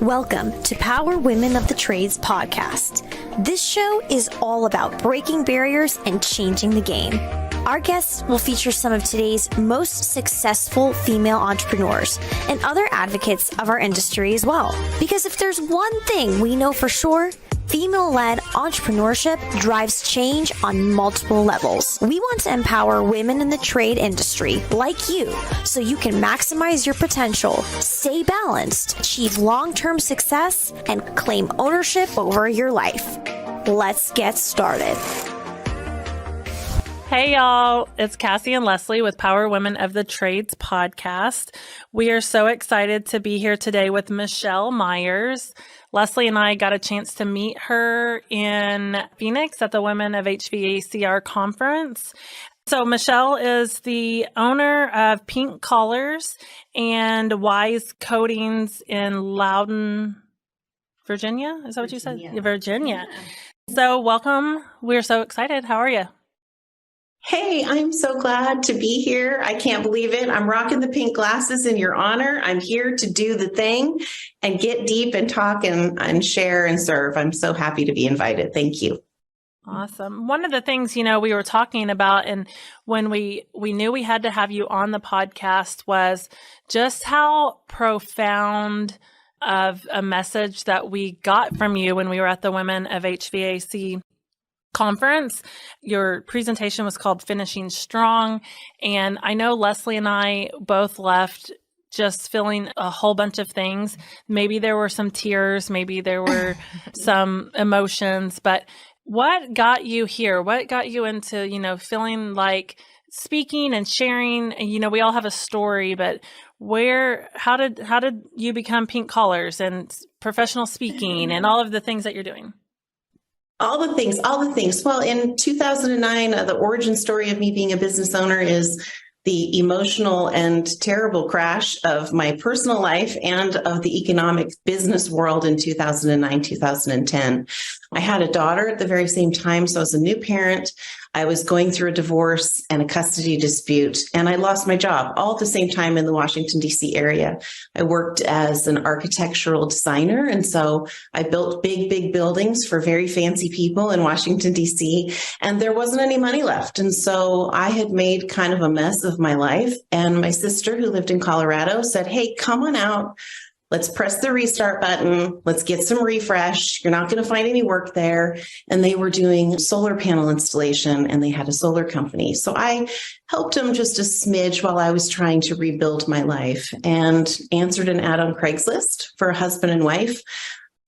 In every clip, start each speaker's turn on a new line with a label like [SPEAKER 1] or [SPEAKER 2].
[SPEAKER 1] Welcome to Power Women of the Trades podcast. This show is all about breaking barriers and changing the game. Our guests will feature some of today's most successful female entrepreneurs and other advocates of our industry as well. Because if there's one thing we know for sure, female-led entrepreneurship drives change on multiple levels. We want to empower women in the trade industry like you so you can maximize your potential, stay balanced, achieve long-term success, and claim ownership over your life. Let's get started.
[SPEAKER 2] Hey y'all, it's Cassie and Leslie with Power Women of the Trades podcast. We are so excited to be here today with Michelle Myers. Leslie and I got a chance to meet her in Phoenix at the Women of HVACR conference. So Michelle is the owner of Pink Collars and Wise Coatings in Loudon, Virginia. Is that what you said? Virginia. So welcome. We're so excited. How are you?
[SPEAKER 3] Hey, I'm so glad to be here. I can't believe it. I'm rocking the pink glasses in your honor. I'm here to do the thing and get deep and talk and share and serve. I'm so happy to be invited. Thank you.
[SPEAKER 2] Awesome. One of the things, we were talking about, and when we knew we had to have you on the podcast, was just how profound of a message that we got from you when we were at the Women of HVAC conference. Your presentation was called Finishing Strong. And I know Leslie and I both left just feeling a whole bunch of things. Maybe there were some tears, maybe there were some emotions, but what got you here? What got you into, feeling like speaking and sharing? We all have a story, but how did you become Pink Collars and professional speaking and all of the things that you're doing?
[SPEAKER 3] All the things. Well, in 2009, the origin story of me being a business owner is the emotional and terrible crash of my personal life and of the economic business world in 2009, 2010. I had a daughter at the very same time, so I was a new parent. I was going through a divorce and a custody dispute, and I lost my job all at the same time in the Washington, D.C. area. I worked as an architectural designer, and so I built big buildings for very fancy people in Washington, D.C., and there wasn't any money left. And so I had made kind of a mess of my life, and my sister, who lived in Colorado, said, "Hey, come on out. Let's press the restart button. Let's get some refresh. You're not going to find any work there." And they were doing solar panel installation, and they had a solar company. So I helped them just a smidge while I was trying to rebuild my life, and answered an ad on Craigslist for a husband and wife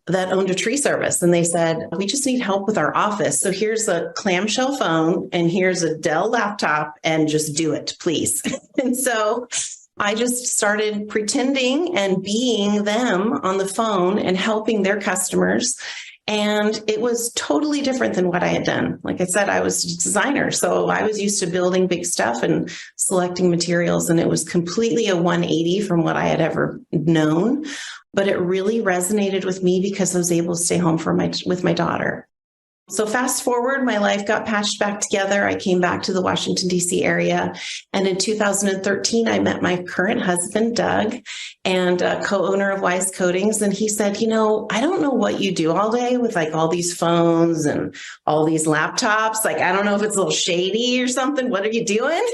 [SPEAKER 3] that owned a tree service. And they said, "We just need help with our office. So here's a clamshell phone and here's a Dell laptop, and just do it, please." And so I just started pretending and being them on the phone and helping their customers. And it was totally different than what I had done. Like I said, I was a designer, so I was used to building big stuff and selecting materials. And it was completely a 180 from what I had ever known. But it really resonated with me because I was able to stay home with my daughter. So fast forward, my life got patched back together. I came back to the Washington, D.C. area. And in 2013, I met my current husband, Doug, and co-owner of Wise Coatings. And he said, I don't know what you do all day with like all these phones and all these laptops. Like, I don't know if it's a little shady or something. What are you doing?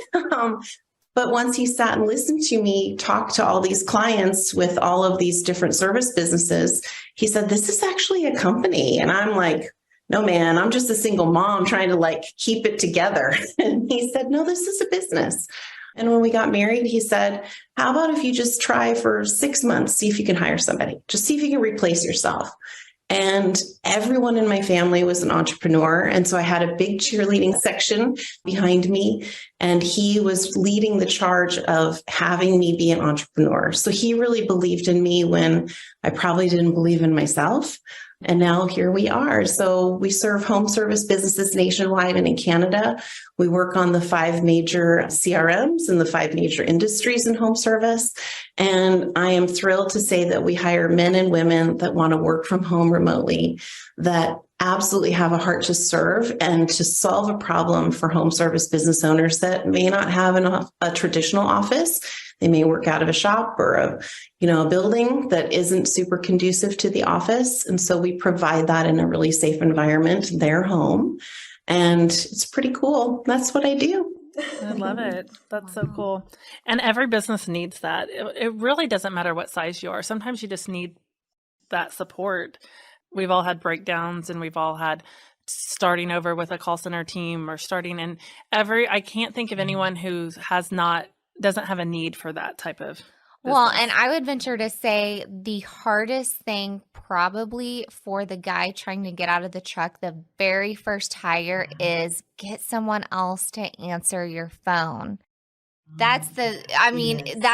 [SPEAKER 3] But once he sat and listened to me talk to all these clients with all of these different service businesses, he said, "This is actually a company." And I'm like, "No, man, I'm just a single mom trying to keep it together." And he said, "No, this is a business." And when we got married, he said, "How about if you just try for 6 months, see if you can hire somebody, just see if you can replace yourself." And everyone in my family was an entrepreneur. And so I had a big cheerleading section behind me, and he was leading the charge of having me be an entrepreneur. So he really believed in me when I probably didn't believe in myself. And now here we are. So we serve home service businesses nationwide and in Canada. We work on the 5 major CRMs and the 5 major industries in home service. And I am thrilled to say that we hire men and women that want to work from home remotely, that absolutely have a heart to serve and to solve a problem for home service business owners that may not have a traditional office. They may work out of a shop or a building that isn't super conducive to the office. And so we provide that in a really safe environment, their home. And it's pretty cool. That's what I do.
[SPEAKER 2] I love it. That's so cool. And every business needs that. It really doesn't matter what size you are. Sometimes you just need that support. We've all had breakdowns, and we've all had starting over with a call center team or starting in I can't think of anyone who doesn't have a need for that type of business.
[SPEAKER 4] Well, and I would venture to say the hardest thing probably for the guy trying to get out of the truck, the very first hire, is get someone else to answer your phone. That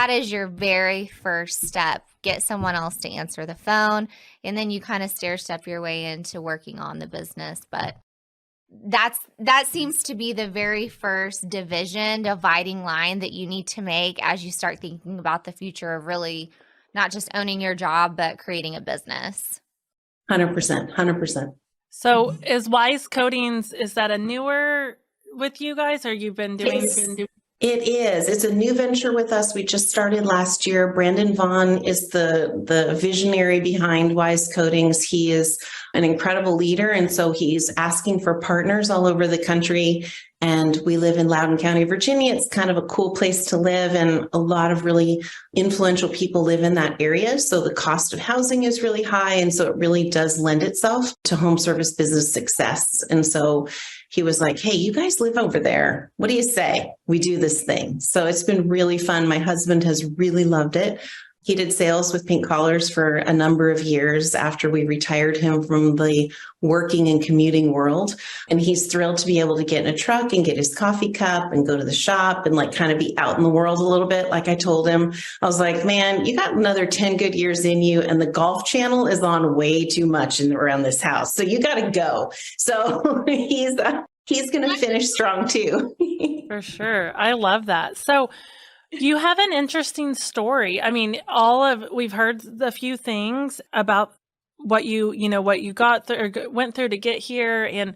[SPEAKER 4] is your very first step. Get someone else to answer the phone, and then you kind of stair-step your way into working on the business. But that seems to be the very first dividing line that you need to make as you start thinking about the future of really not just owning your job, but creating a business.
[SPEAKER 3] 100%.
[SPEAKER 2] So is Wise Coatings, is that a newer with you guys, or you've been doing?
[SPEAKER 3] It is. It's a new venture with us. We just started last year. Brandon Vaughn is the visionary behind Wise Coatings. He is an incredible leader. And so he's asking for partners all over the country. And we live in Loudoun County, Virginia. It's kind of a cool place to live. And a lot of really influential people live in that area. So the cost of housing is really high. And so it really does lend itself to home service business success. And so he was like, hey, you guys live over there. What do you say? We do this thing. So it's been really fun. My husband has really loved it. He did sales with Pink Collars for a number of years after we retired him from the working and commuting world. And he's thrilled to be able to get in a truck and get his coffee cup and go to the shop and kind of be out in the world a little bit. Like I told him, I was like, man, you got another 10 good years in you, and the Golf Channel is on way too much around this house. So you got to go. So he's going to finish strong too.
[SPEAKER 2] For sure. I love that. So you have an interesting story. I mean, we've heard a few things about what you got through or went through to get here. And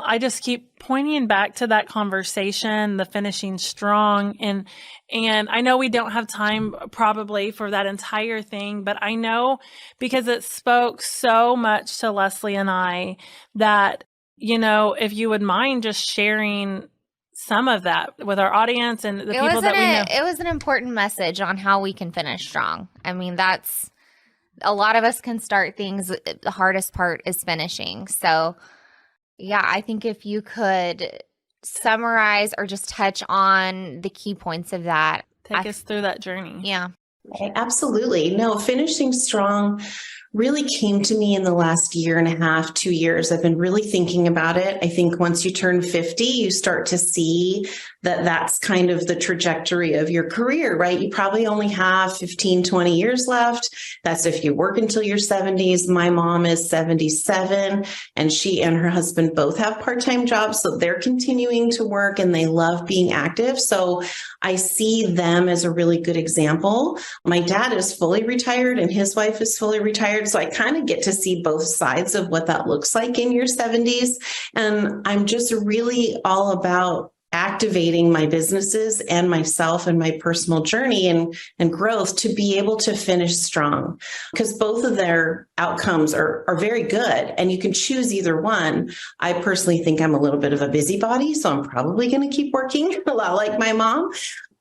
[SPEAKER 2] I just keep pointing back to that conversation, the finishing strong. And I know we don't have time probably for that entire thing, but I know because it spoke so much to Leslie and I that, if you would mind just sharing some of that with our audience and the people that we know.
[SPEAKER 4] It was an important message on how we can finish strong. I mean, that's a lot of us can start things. The hardest part is finishing. So yeah, I think if you could summarize or just touch on the key points of that.
[SPEAKER 2] Take us through that journey.
[SPEAKER 4] Yeah.
[SPEAKER 3] Absolutely. No, finishing strong really came to me in the last year and a half, 2 years. I've been really thinking about it. I think once you turn 50, you start to see that that's kind of the trajectory of your career, right? You probably only have 15, 20 years left. That's if you work until your 70s. My mom is 77, and she and her husband both have part-time jobs. So they're continuing to work and they love being active. So I see them as a really good example. My dad is fully retired and his wife is fully retired. So I kind of get to see both sides of what that looks like in your 70s. And I'm just really all about activating my businesses and myself and my personal journey and growth to be able to finish strong, because both of their outcomes are very good and you can choose either one. I personally think I'm a little bit of a busybody, so I'm probably going to keep working a lot like my mom.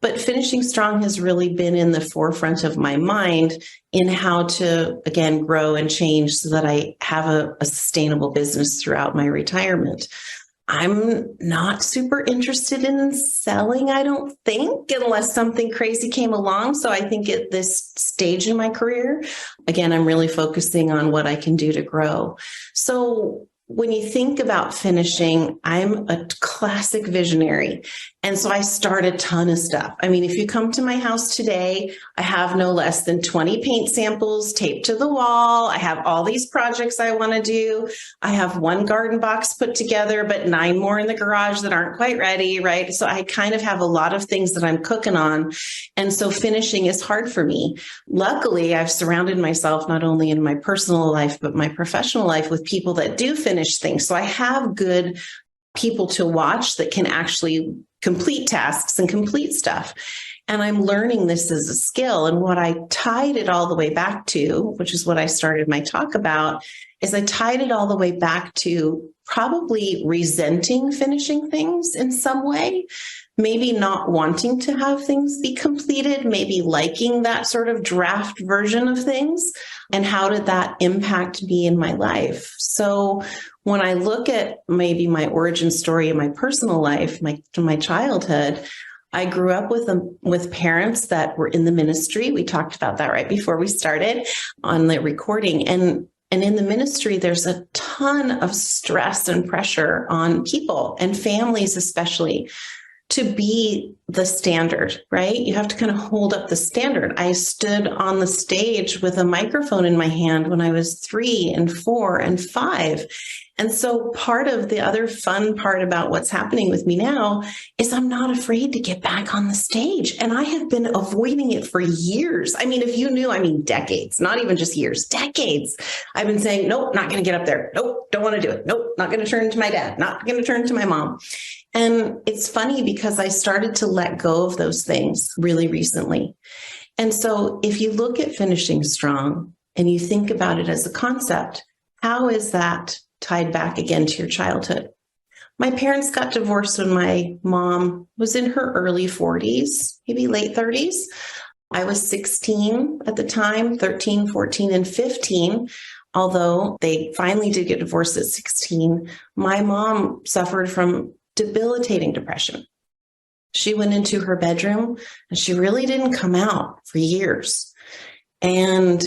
[SPEAKER 3] But finishing strong has really been in the forefront of my mind in how to, again, grow and change so that I have a sustainable business throughout my retirement. I'm not super interested in selling, I don't think, unless something crazy came along. So I think at this stage in my career, again, I'm really focusing on what I can do to grow. So when you think about finishing, I'm a classic visionary. And so I start a ton of stuff. I mean, if you come to my house today, I have no less than 20 paint samples taped to the wall. I have all these projects I want to do. I have one garden box put together, but 9 more in the garage that aren't quite ready, right? So I kind of have a lot of things that I'm cooking on. And so finishing is hard for me. Luckily, I've surrounded myself not only in my personal life, but my professional life with people that do finish finish things. So I have good people to watch that can actually complete tasks and complete stuff. And I'm learning this as a skill. And what I tied it all the way back to, which is what I started my talk about, is I tied it all the way back to probably resenting finishing things in some way, maybe not wanting to have things be completed, maybe liking that sort of draft version of things. And how did that impact me in my life? So when I look at maybe my origin story in my personal life, my childhood, I grew up with parents that were in the ministry. We talked about that right before we started on the recording. And in the ministry, there's a ton of stress and pressure on people and families, especially, to be the standard, right? You have to kind of hold up the standard. I stood on the stage with a microphone in my hand when I was 3 and 4 and 5. And so part of the other fun part about what's happening with me now is I'm not afraid to get back on the stage. And I have been avoiding it for years. I mean, if you knew, decades, not even just years, decades. I've been saying, nope, not going to get up there. Nope, don't want to do it. Nope, not going to turn to my dad, not going to turn to my mom. And it's funny because I started to let go of those things really recently. And so if you look at finishing strong and you think about it as a concept, how is that tied back again to your childhood? My parents got divorced when my mom was in her early 40s, maybe late 30s. I was 16 at the time, 13, 14, and 15. Although they finally did get divorced at 16, my mom suffered from debilitating depression. She went into her bedroom and she really didn't come out for years. And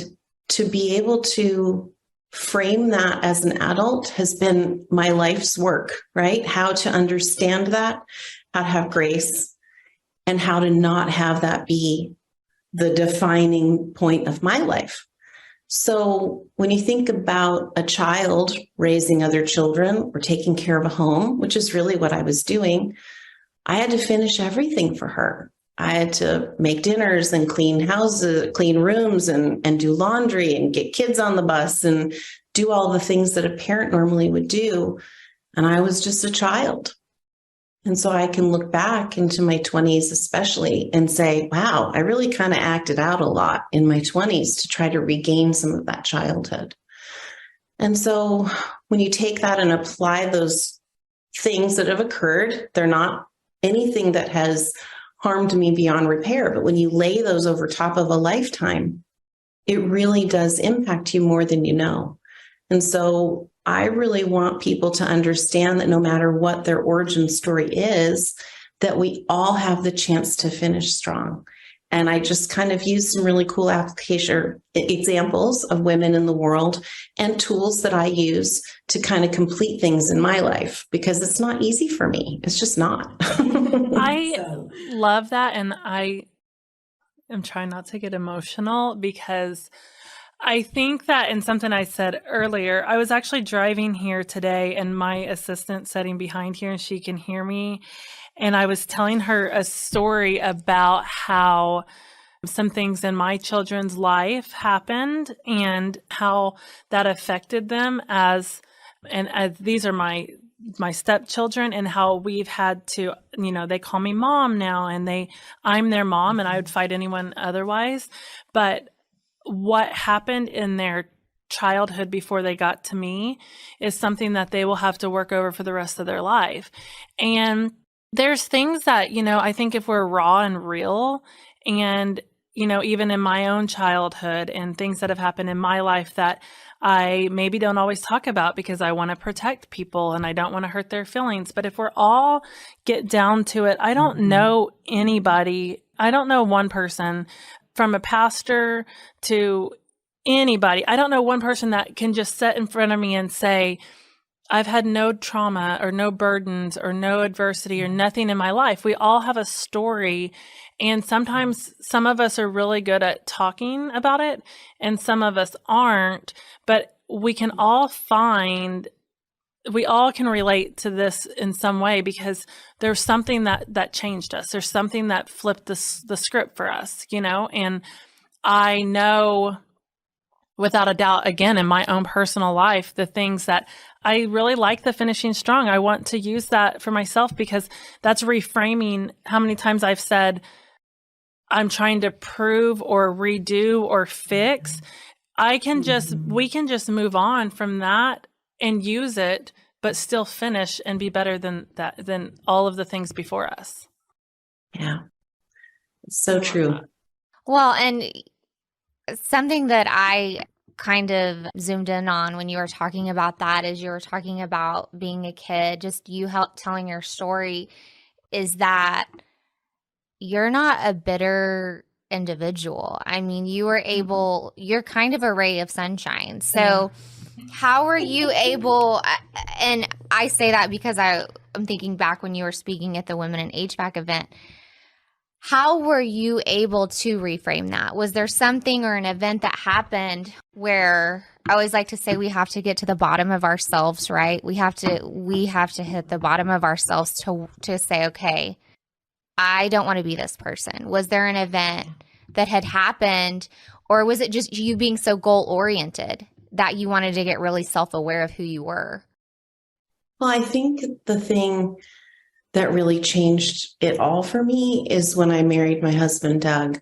[SPEAKER 3] to be able to frame that as an adult has been my life's work, right? How to understand that, how to have grace, and how to not have that be the defining point of my life. So when you think about a child raising other children or taking care of a home, which is really what I was doing, I had to finish everything for her. I had to make dinners and clean houses, clean rooms and do laundry and get kids on the bus and do all the things that a parent normally would do. And I was just a child. And so I can look back into my 20s especially and say, wow, I really kind of acted out a lot in my 20s to try to regain some of that childhood. And so when you take that and apply those things that have occurred, they're not anything that has harmed me beyond repair. But when you lay those over top of a lifetime, it really does impact you more than you know. And so I really want people to understand that no matter what their origin story is, that we all have the chance to finish strong. And I just kind of used some really cool application examples of women in the world and tools that I use to kind of complete things in my life, because it's not easy for me. It's just not.
[SPEAKER 2] I love that. And I am trying not to get emotional because I think that, and something I said earlier, I was actually driving here today and my assistant sitting behind here and she can hear me. And I was telling her a story about how some things in my children's life happened and how that affected them as these are my stepchildren, and how we've had to, they call me mom now and I'm their mom and I would fight anyone otherwise. But what happened in their childhood before they got to me is something that they will have to work over for the rest of their life. And there's things that, I think if we're raw and real and, even in my own childhood and things that have happened in my life that I maybe don't always talk about because I want to protect people and I don't want to hurt their feelings. But if we're all get down to it, I don't know anybody. I don't know one person, from a pastor to anybody. I don't know one person that can just sit in front of me and say, I've had no trauma or no burdens or no adversity or nothing in my life. We all have a story. And sometimes some of us are really good at talking about it and some of us aren't, but we can all we all can relate to this in some way because there's something that changed us. There's something that flipped the script for us, and I know without a doubt, again, in my own personal life, the things that I really like the finishing strong. I want to use that for myself because that's reframing how many times I've said, I'm trying to prove or redo or fix. We can just move on from that and use it, but still finish and be better than all of the things before us.
[SPEAKER 3] Yeah. It's so true.
[SPEAKER 4] Well, and something that I kind of zoomed in on when you were talking about that is you were talking about being a kid, just you telling your story, is that you're not a bitter individual. I mean, you're kind of a ray of sunshine. So how are you able, and I say that because I'm thinking back when you were speaking at the Women in HVAC event, how were you able to reframe that? Was there something or an event that happened where I always like to say we have to get to the bottom of ourselves, right? We have to hit the bottom of ourselves to say, okay, I don't want to be this person. Was there an event that had happened, or was it just you being so goal oriented that you wanted to get really self-aware of who you were?
[SPEAKER 3] Well, I think the thing that really changed it all for me is when I married my husband, Doug.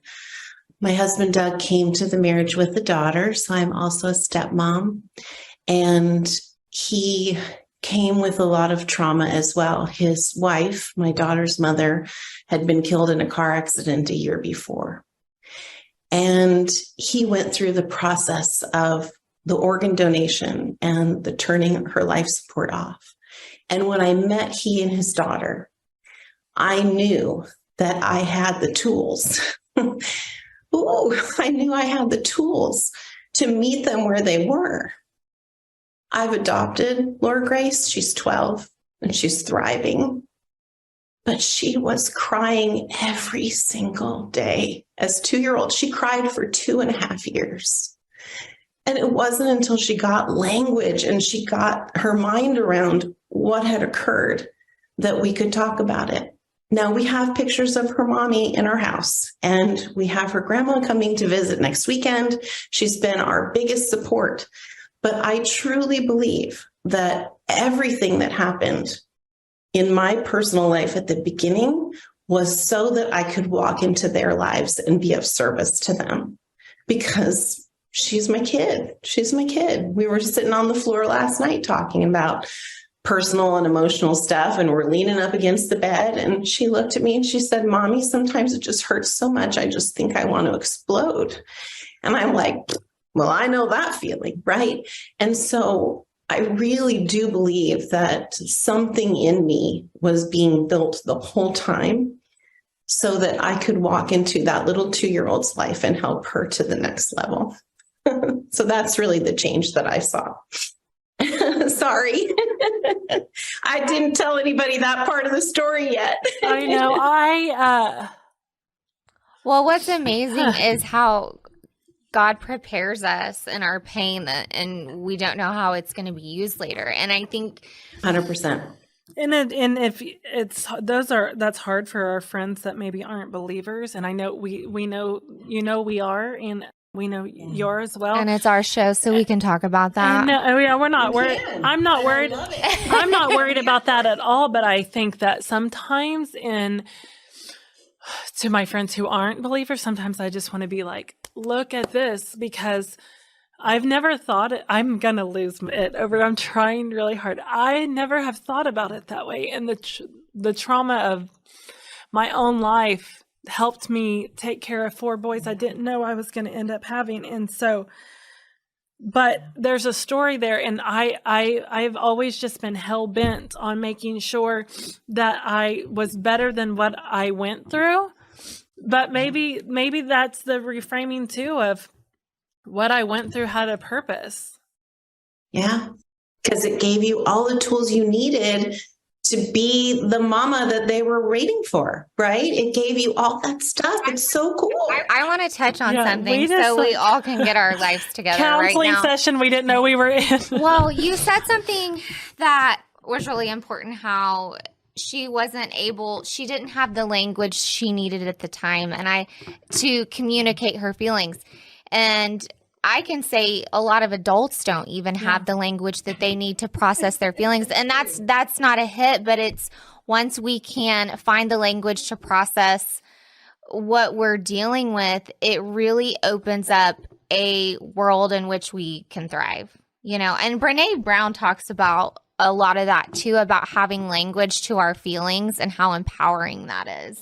[SPEAKER 3] My husband, Doug, came to the marriage with a daughter, so I'm also a stepmom. And he came with a lot of trauma as well. His wife, my daughter's mother, had been killed in a car accident a year before. And he went through the process of the organ donation and the turning her life support off. And when I met he and his daughter, I knew that I had the tools. I knew I had the tools to meet them where they were. I've adopted Laura Grace. She's 12 and she's thriving. But she was crying every single day. As 2-year-old, she cried for 2.5 years. And it wasn't until she got language and she got her mind around what had occurred that we could talk about it. Now, we have pictures of her mommy in our house, and we have her grandma coming to visit next weekend. She's been our biggest support. But I truly believe that everything that happened in my personal life at the beginning was so that I could walk into their lives and be of service to them, because she's my kid. She's my kid. We were sitting on the floor last night talking about personal and emotional stuff, and we're leaning up against the bed. And she looked at me and she said, "Mommy, sometimes it just hurts so much. I just think I want to explode." And I'm like, well, I know that feeling, right? And so I really do believe that something in me was being built the whole time so that I could walk into that little 2-year-old's life and help her to the next level. So that's really the change that I saw. Sorry. I didn't tell anybody that part of the story yet.
[SPEAKER 2] I know.
[SPEAKER 4] Well, what's amazing is how God prepares us in our pain, and we don't know how it's going to be used later. And I think
[SPEAKER 3] 100%.
[SPEAKER 2] And if that's hard for our friends that maybe aren't believers. And I know we know, we are, and we know you're as well.
[SPEAKER 4] And it's our show, so we can talk about that.
[SPEAKER 2] No, yeah, we're not worried. I'm not worried. I'm not worried about that at all. But I think that sometimes to my friends who aren't believers, sometimes I just want to be like, look at this, because I've never thought it. I'm going to lose it over. I'm trying really hard. I never have thought about it that way. And the trauma of my own life helped me take care of 4 boys I didn't know I was going to end up having. And so, but there's a story there, and I've always just been hell bent on making sure that I was better than what I went through. But maybe that's the reframing too, of what I went through had a purpose.
[SPEAKER 3] Yeah, because it gave you all the tools you needed to be the mama that they were waiting for, right? It gave you all that stuff. It's so cool.
[SPEAKER 4] I want to touch on something so we all can get our lives together right now.
[SPEAKER 2] Counseling session we didn't know we were in.
[SPEAKER 4] Well, you said something that was really important, how she didn't have the language she needed at the time to communicate her feelings. And I can say a lot of adults don't even have the language that they need to process their feelings. And that's not a hit, but it's once we can find the language to process what we're dealing with, it really opens up a world in which we can thrive, And Brene Brown talks about a lot of that too, about having language to our feelings and how empowering that is.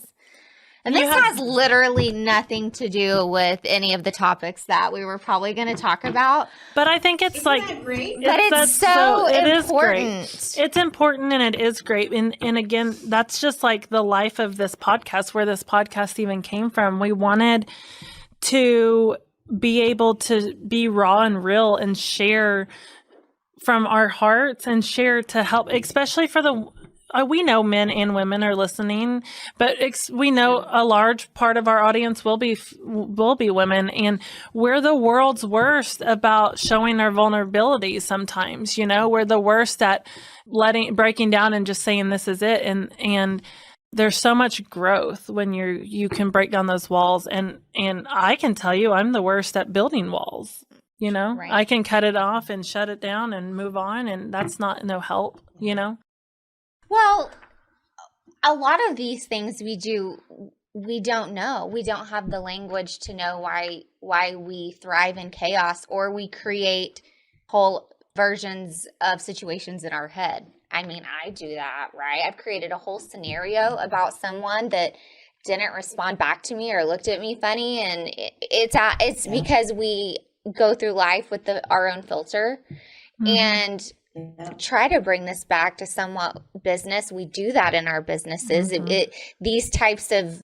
[SPEAKER 4] And this has literally nothing to do with any of the topics that we were probably going to talk about.
[SPEAKER 2] But I think it's
[SPEAKER 3] Isn't that great?
[SPEAKER 4] But it's so
[SPEAKER 2] it
[SPEAKER 4] important.
[SPEAKER 2] Is great. It's important and it is great. And again, that's just like the life of this podcast, where this podcast even came from. We wanted to be able to be raw and real and share from our hearts and share to help, especially for we know men and women are listening, but we know a large part of our audience will be women, and we're the world's worst about showing our vulnerabilities. Sometimes, we're the worst at breaking down and just saying this is it. And there's so much growth when you can break down those walls. And I can tell you, I'm the worst at building walls.
[SPEAKER 4] Right.
[SPEAKER 2] I can cut it off and shut it down and move on, and that's no help.
[SPEAKER 4] Well, a lot of these things we don't know. We don't have the language to know why we thrive in chaos, or we create whole versions of situations in our head. I mean, I do that, right? I've created a whole scenario about someone that didn't respond back to me or looked at me funny, and it's because we go through life with our own filter. Mm-hmm. And try to bring this back to somewhat business. We do that in our businesses. Mm-hmm. These types of,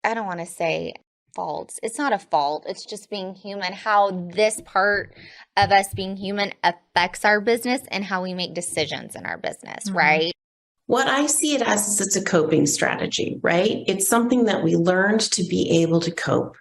[SPEAKER 4] I don't want to say faults. It's not a fault. It's just being human. How this part of us being human affects our business and how we make decisions in our business, mm-hmm. right?
[SPEAKER 3] What I see it as is it's a coping strategy, right? It's something that we learned to be able to cope.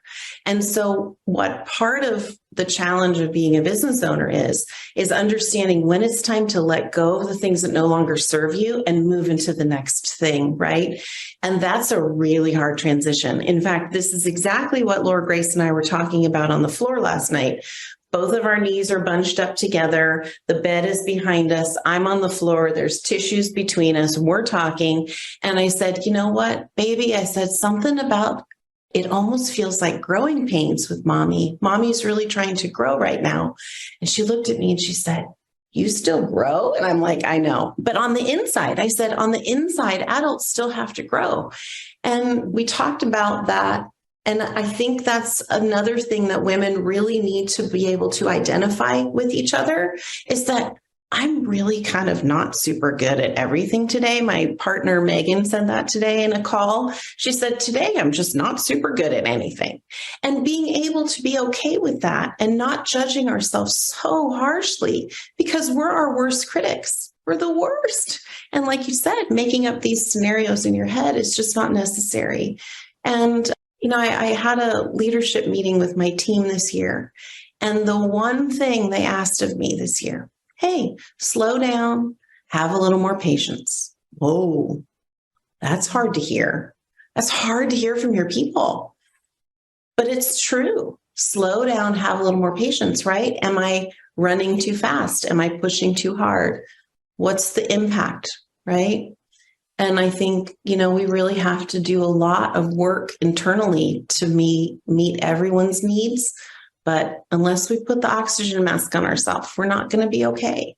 [SPEAKER 3] And so what part of the challenge of being a business owner is understanding when it's time to let go of the things that no longer serve you and move into the next thing, right? And that's a really hard transition. In fact, this is exactly what Laura Grace and I were talking about on the floor last night. Both of our knees are bunched up together. The bed is behind us. I'm on the floor. There's tissues between us. We're talking. And I said, you know what, baby? I said, something about it almost feels like growing pains with mommy. Mommy's really trying to grow right now. And she looked at me and she said, you still grow? And I'm like, I know. But on the inside, I said, on the inside, adults still have to grow. And we talked about that. And I think that's another thing that women really need to be able to identify with each other, is that I'm really kind of not super good at everything today. My partner, Megan, said that today in a call. She said, today, I'm just not super good at anything. And being able to be okay with that and not judging ourselves so harshly, because we're our worst critics. We're the worst. And like you said, making up these scenarios in your head is just not necessary. And I had a leadership meeting with my team this year, and the one thing they asked of me this year, hey, slow down, have a little more patience. Whoa, that's hard to hear. That's hard to hear from your people. But it's true. Slow down, have a little more patience, right? Am I running too fast? Am I pushing too hard? What's the impact, right? And I think, we really have to do a lot of work internally to meet everyone's needs. But unless we put the oxygen mask on ourselves, we're not going to be okay.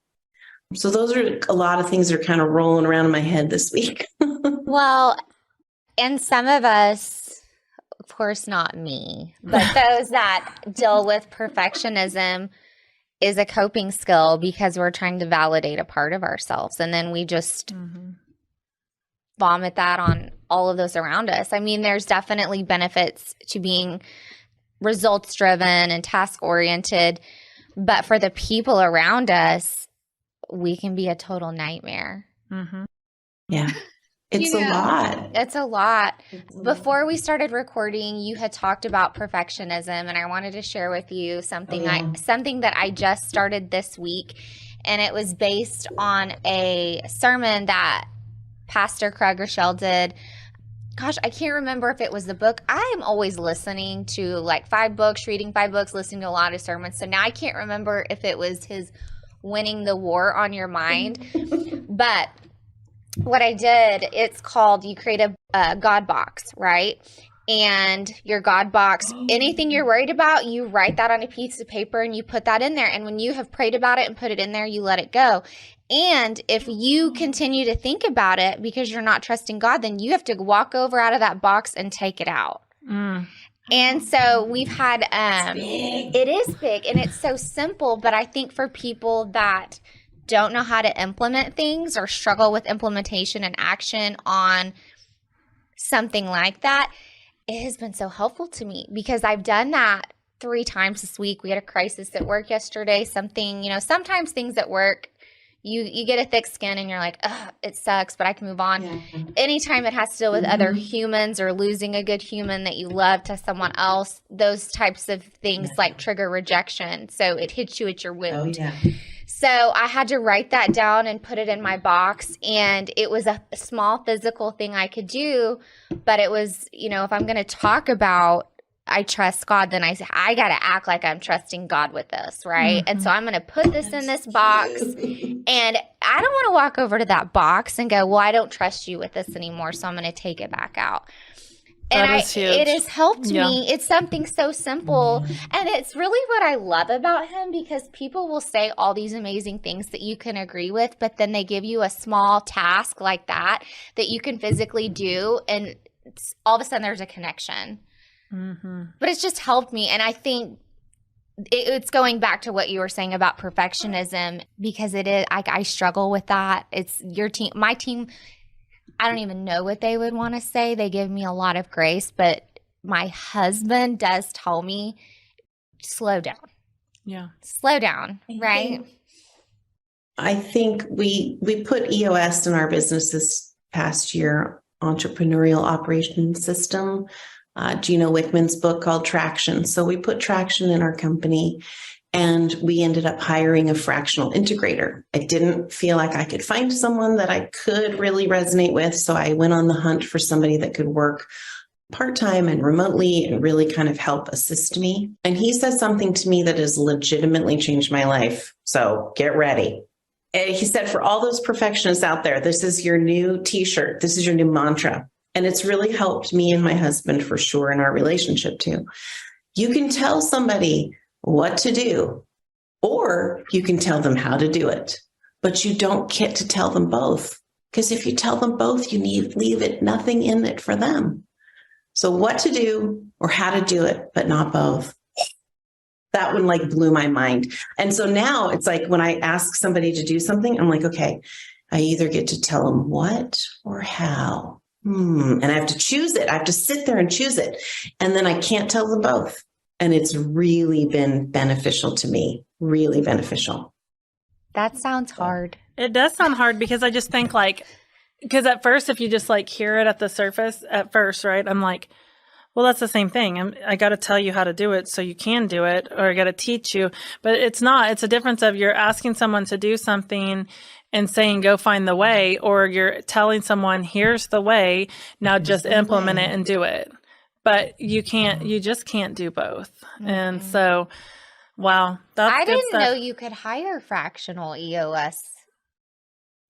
[SPEAKER 3] So those are a lot of things that are kind of rolling around in my head this week.
[SPEAKER 4] Well, and some of us, of course, not me, but those that deal with perfectionism is a coping skill, because we're trying to validate a part of ourselves. And then we just vomit that on all of those around us. I mean, there's definitely benefits to being results driven and task oriented, but for the people around us, we can be a total nightmare.
[SPEAKER 2] Mm-hmm.
[SPEAKER 3] Yeah. It's a lot.
[SPEAKER 4] It's a lot. Before we started recording, you had talked about perfectionism, and I wanted to share with you something something that I just started this week, and it was based on a sermon that Pastor Craig Rochelle did. gosh, I can't remember if it was the book. I am always listening to like 5 books, reading 5 books, listening to a lot of sermons. So now I can't remember if it was his Winning the War on Your Mind. But what I did, it's called, you create a God box, right? And your God box, anything you're worried about, you write that on a piece of paper and you put that in there. And when you have prayed about it and put it in there, you let it go. And if you continue to think about it because you're not trusting God, then you have to walk over out of that box and take it out. And so we've had, it is big and it's so simple, but I think for people that don't know how to implement things or struggle with implementation and action on something like that, it has been so helpful to me because I've done that 3 times this week. We had a crisis at work yesterday, something, sometimes things at work, you get a thick skin and you're like, ugh, it sucks, but I can move on. Yeah. Anytime it has to deal with other humans or losing a good human that you love to someone else, those types of things like trigger rejection. So it hits you at your wound. Oh, yeah. So I had to write that down and put it in my box. And it was a small physical thing I could do. But it was, if I'm going to talk about I trust God, then I got to act like I'm trusting God with this, right? And so I'm going to put this in this box. And I don't want to walk over to that box and go, well, I don't trust you with this anymore. So I'm going to take it back out. And it has helped me. It's something so simple. And it's really what I love about him because people will say all these amazing things that you can agree with, but then they give you a small task like that you can physically do. And all of a sudden there's a connection. But it's just helped me. And I think it's going back to what you were saying about perfectionism because it is, I struggle with that. It's your team, my team. I don't even know what they would want to say. They give me a lot of grace, but my husband does tell me, slow down. Yeah. Slow down, right?
[SPEAKER 3] I think we put EOS in our business this past year, Entrepreneurial Operations System, Gino Wickman's book called Traction. So we put Traction in our company. And we ended up hiring a fractional integrator. I didn't feel like I could find someone that I could really resonate with. So I went on the hunt for somebody that could work part-time and remotely and really kind of help assist me. And he said something to me that has legitimately changed my life. So get ready. And he said, for all those perfectionists out there, this is your new t-shirt. This is your new mantra. And it's really helped me and my husband for sure in our relationship too. You can tell somebody what to do, or you can tell them how to do it, but you don't get to tell them both. Because if you tell them both, you leave nothing in it for them. So what to do or how to do it, but not both. That one blew my mind. And so now it's like when I ask somebody to do something, I'm like, okay, I either get to tell them what or how. And I have to choose it. I have to sit there and choose it. And then I can't tell them both. And it's really been beneficial to me, really beneficial.
[SPEAKER 4] That sounds hard.
[SPEAKER 2] It does sound hard because I just think because at first, if you just hear it at the surface at first, right? I'm like, well, that's the same thing. I got to tell you how to do it so you can do it, or I got to teach you. But it's not. It's a difference of you're asking someone to do something and saying, go find the way, or you're telling someone, here's the way. Now just implement it and do it. But you just can't do both. And so, wow.
[SPEAKER 4] I didn't know you could hire fractional EOS.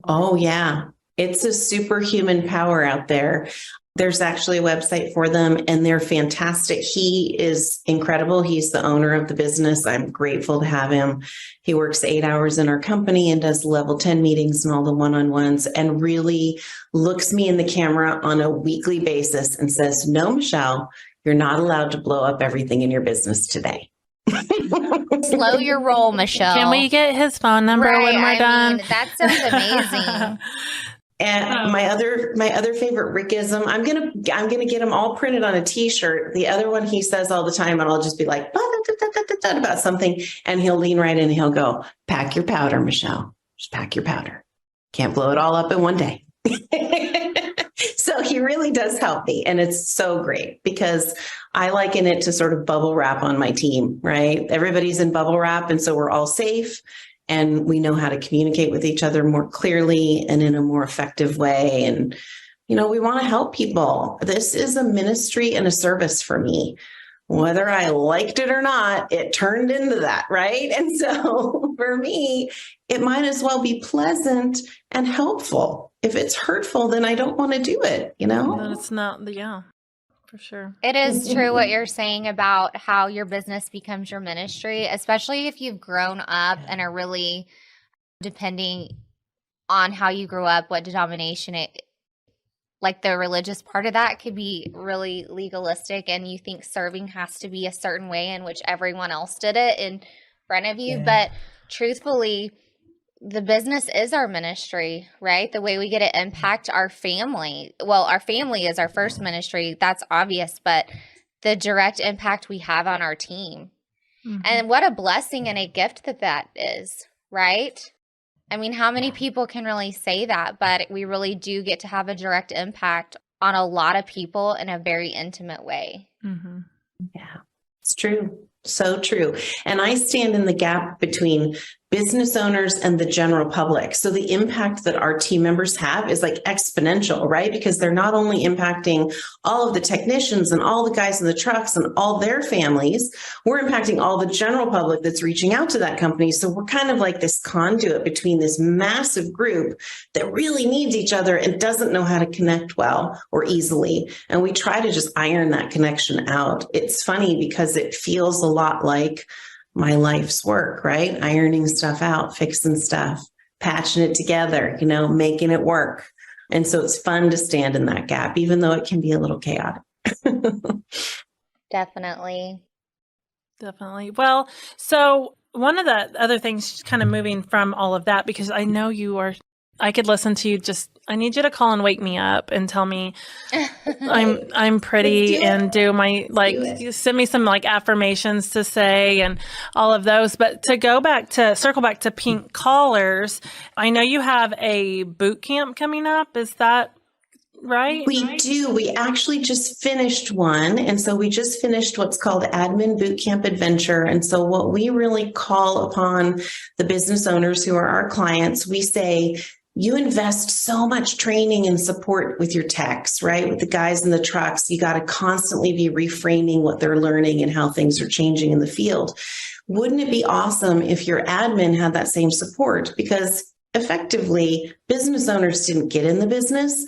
[SPEAKER 3] Oh, yeah. It's a superhuman power out there. There's actually a website for them, and they're fantastic. He is incredible. He's the owner of the business. I'm grateful to have him. He works 8 hours in our company and does level 10 meetings and all the one-on-ones, and really looks me in the camera on a weekly basis and says, no, Michelle, you're not allowed to blow up everything in your business today.
[SPEAKER 4] Slow your roll, Michelle.
[SPEAKER 2] Can we get his phone number when we're done?
[SPEAKER 4] That sounds amazing.
[SPEAKER 3] And my other favorite Rickism, I'm gonna get them all printed on a t-shirt. The other one he says all the time, and I'll just be like about something, and he'll lean right in and he'll go, pack your powder, Michelle. Just pack your powder. Can't blow it all up in one day. So he really does help me. And it's so great because I liken it to sort of bubble wrap on my team, right? Everybody's in bubble wrap. And so we're all safe. And we know how to communicate with each other more clearly and in a more effective way. And We want to help people. This is a ministry and a service for me. Whether I liked it or not, it turned into that, right? And so for me, it might as well be pleasant and helpful. If it's hurtful, then I don't want to do it,
[SPEAKER 2] No, it's not. Yeah, for sure.
[SPEAKER 4] It is true what you're saying about how your business becomes your ministry, especially if you've grown up and are really depending on how you grew up, what denomination like the religious part of that could be really legalistic, and you think serving has to be a certain way in which everyone else did it in front of you. But truthfully, the business is our ministry, right? The way we get to impact our family. Well, our family is our first ministry. That's obvious, but the direct impact we have on our team. And what a blessing and a gift that is, right? I mean, how many people can really say that? But we really do get to have a direct impact on a lot of people in a very intimate way.
[SPEAKER 3] Yeah, it's true. So true. And I stand in the gap between business owners and the general public. So the impact that our team members have is like exponential, right? Because they're not only impacting all of the technicians and all the guys in the trucks and all their families, we're impacting all the general public that's reaching out to that company. So we're kind of like this conduit between this massive group that really needs each other and doesn't know how to connect well or easily. And we try to just iron that connection out. It's funny because it feels a lot like my life's work, right? Ironing stuff out, fixing stuff, patching it together, making it work. And so it's fun to stand in that gap, even though it can be a little chaotic.
[SPEAKER 4] Definitely.
[SPEAKER 2] Well, so one of the other things, kind of moving from all of that, because I know I could listen to you I need you to call and wake me up and tell me I'm pretty and do my, you send me some affirmations to say and all of those. But to circle back to pink collars, I know you have a boot camp coming up. Is that right?
[SPEAKER 3] We do. We actually just finished one. And so we just finished what's called Admin Bootcamp Adventure. And so what we really call upon the business owners who are our clients, we say, you invest so much training and support with your techs, right? With the guys in the trucks, you got to constantly be reframing what they're learning and how things are changing in the field. Wouldn't it be awesome if your admin had that same support? Because effectively, business owners didn't get in the business.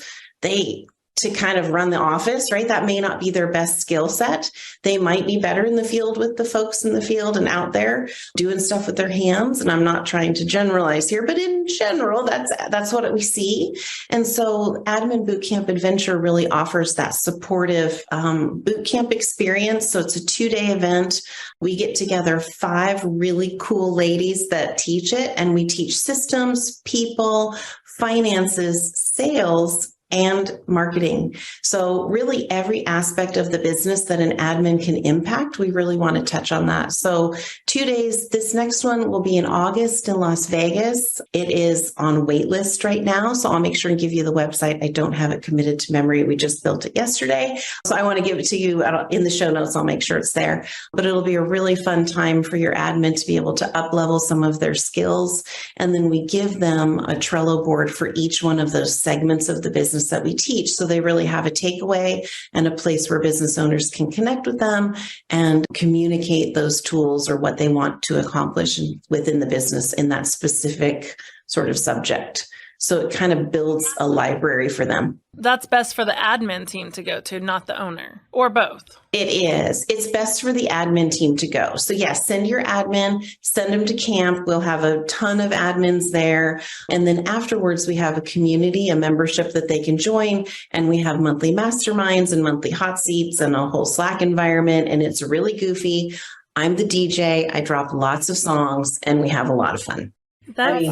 [SPEAKER 3] To kind of run the office, right? That may not be their best skill set. They might be better in the field with the folks in the field and out there doing stuff with their hands. And I'm not trying to generalize here, but in general, that's what we see. And so Admin Bootcamp Adventure really offers that supportive bootcamp experience. So it's a 2-day event. We get together 5 really cool ladies that teach it, and we teach systems, people, finances, sales, and marketing. So really every aspect of the business that an admin can impact, we really want to touch on that. So 2 days, this next one will be in August in Las Vegas. It is on waitlist right now. So I'll make sure and give you the website. I don't have it committed to memory. We just built it yesterday. So I want to give it to you in the show notes. I'll make sure it's there, but it'll be a really fun time for your admin to be able to up-level some of their skills. And then we give them a Trello board for each one of those segments of the business that we teach. So they really have a takeaway and a place where business owners can connect with them and communicate those tools or what they want to accomplish within the business in that specific sort of subject. So it kind of builds a library for them.
[SPEAKER 2] That's best for the admin team to go to, not the owner, or both.
[SPEAKER 3] It is. It's best for the admin team to go. So yes, send your admin, send them to camp. We'll have a ton of admins there. And then afterwards, we have a community, a membership that they can join. And we have monthly masterminds and monthly hot seats and a whole Slack environment. And it's really goofy. I'm the DJ. I drop lots of songs and we have a lot of fun.
[SPEAKER 2] That's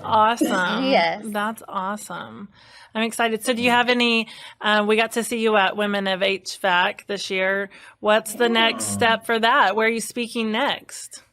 [SPEAKER 2] awesome.
[SPEAKER 4] Yes.
[SPEAKER 2] That's awesome. I'm excited. So do you have any, we got to see you at Women of HVAC this year. What's the next step for that? Where are you speaking next?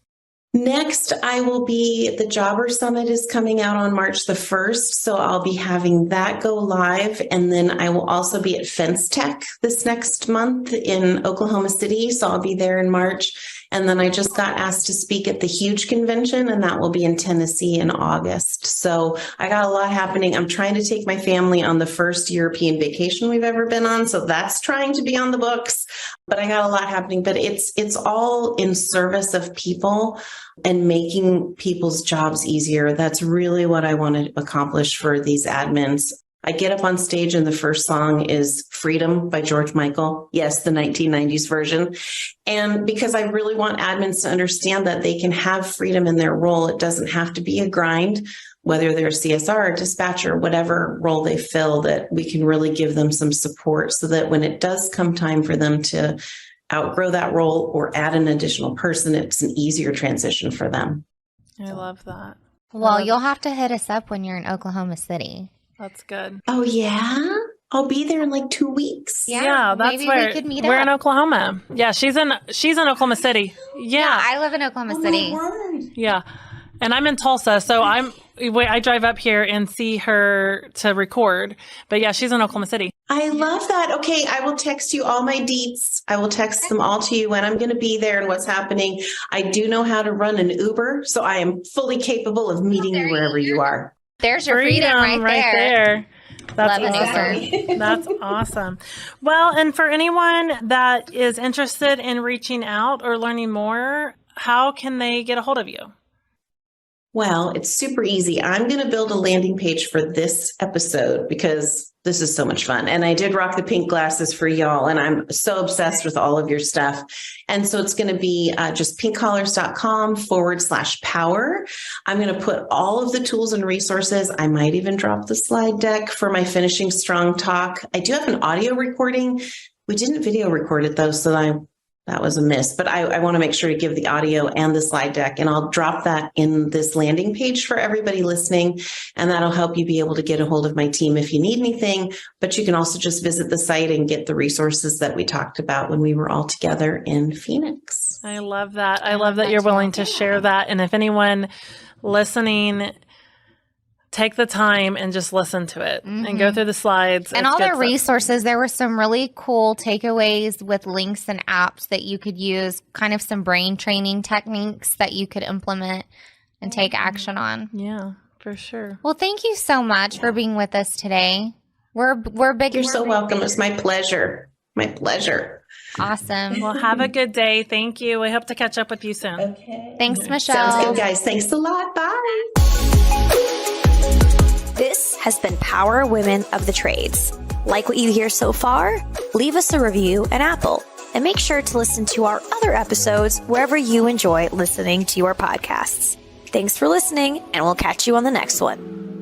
[SPEAKER 3] Next, I will be, the Jobber Summit is coming out on March the 1st. So I'll be having that go live. And then I will also be at Fence Tech this next month in Oklahoma City. So I'll be there in March. And then I just got asked to speak at the huge convention, and that will be in Tennessee in August. So I got a lot happening. I'm trying to take my family on the first European vacation we've ever been on. So that's trying to be on the books, but I got a lot happening, but it's all in service of people and making people's jobs easier. That's really what I want to accomplish for these admins. I get up on stage and the first song is Freedom by George Michael. Yes, the 1990s version. And because I really want admins to understand that they can have freedom in their role. It doesn't have to be a grind, whether they're CSR, dispatcher, whatever role they fill, that we can really give them some support so that when it does come time for them to outgrow that role or add an additional person, it's an easier transition for them.
[SPEAKER 2] I love that.
[SPEAKER 4] Well, you'll have to hit us up when you're in Oklahoma City.
[SPEAKER 2] That's good.
[SPEAKER 3] Oh, yeah? I'll be there in like 2 weeks.
[SPEAKER 2] Yeah, that's
[SPEAKER 4] maybe
[SPEAKER 2] where
[SPEAKER 4] we could meet
[SPEAKER 2] we're
[SPEAKER 4] up.
[SPEAKER 2] in Oklahoma. Yeah, she's in Oklahoma City. Yeah.
[SPEAKER 4] I live in Oklahoma City.
[SPEAKER 2] Yeah. And I'm in Tulsa, so I drive up here and see her to record. But yeah, she's in Oklahoma City.
[SPEAKER 3] I love that. Okay, I will text you all my deets. I will text them all to you when I'm going to be there and what's happening. I do know how to run an Uber, so I am fully capable of meeting you wherever you are.
[SPEAKER 4] There's your freedom right there.
[SPEAKER 2] That's
[SPEAKER 4] Love
[SPEAKER 2] awesome. That's awesome. Well, and for anyone that is interested in reaching out or learning more, how can they get a hold of you?
[SPEAKER 3] Well, it's super easy. I'm going to build a landing page for this episode because this is so much fun. And I did rock the pink glasses for y'all, and I'm so obsessed with all of your stuff. And so it's going to be just pinkcollars.com/power. I'm going to put all of the tools and resources. I might even drop the slide deck for my Finishing Strong talk. I do have an audio recording. We didn't video record it though, so that was a miss, but I want to make sure to give the audio and the slide deck, and I'll drop that in this landing page for everybody listening, and that'll help you be able to get a hold of my team if you need anything, but you can also just visit the site and get the resources that we talked about when we were all together in Phoenix.
[SPEAKER 2] I love that. I love that you're willing to share that. And if anyone listening, take the time and just listen to it and go through the slides.
[SPEAKER 4] And all the resources. There were some really cool takeaways with links and apps that you could use, kind of some brain training techniques that you could implement and take action on.
[SPEAKER 2] Yeah, for sure.
[SPEAKER 4] Well, thank you so much for being with us today. We're big.
[SPEAKER 3] You're so welcome. It's my pleasure. My pleasure.
[SPEAKER 4] Awesome.
[SPEAKER 2] Well, have a good day. Thank you. I hope to catch up with you soon.
[SPEAKER 3] Okay.
[SPEAKER 4] Thanks, Michelle.
[SPEAKER 3] Sounds good, guys. Thanks a lot. Bye.
[SPEAKER 1] This has been Power Women of the Trades. Like what you hear so far? Leave us a review at Apple and make sure to listen to our other episodes wherever you enjoy listening to your podcasts. Thanks for listening, and we'll catch you on the next one.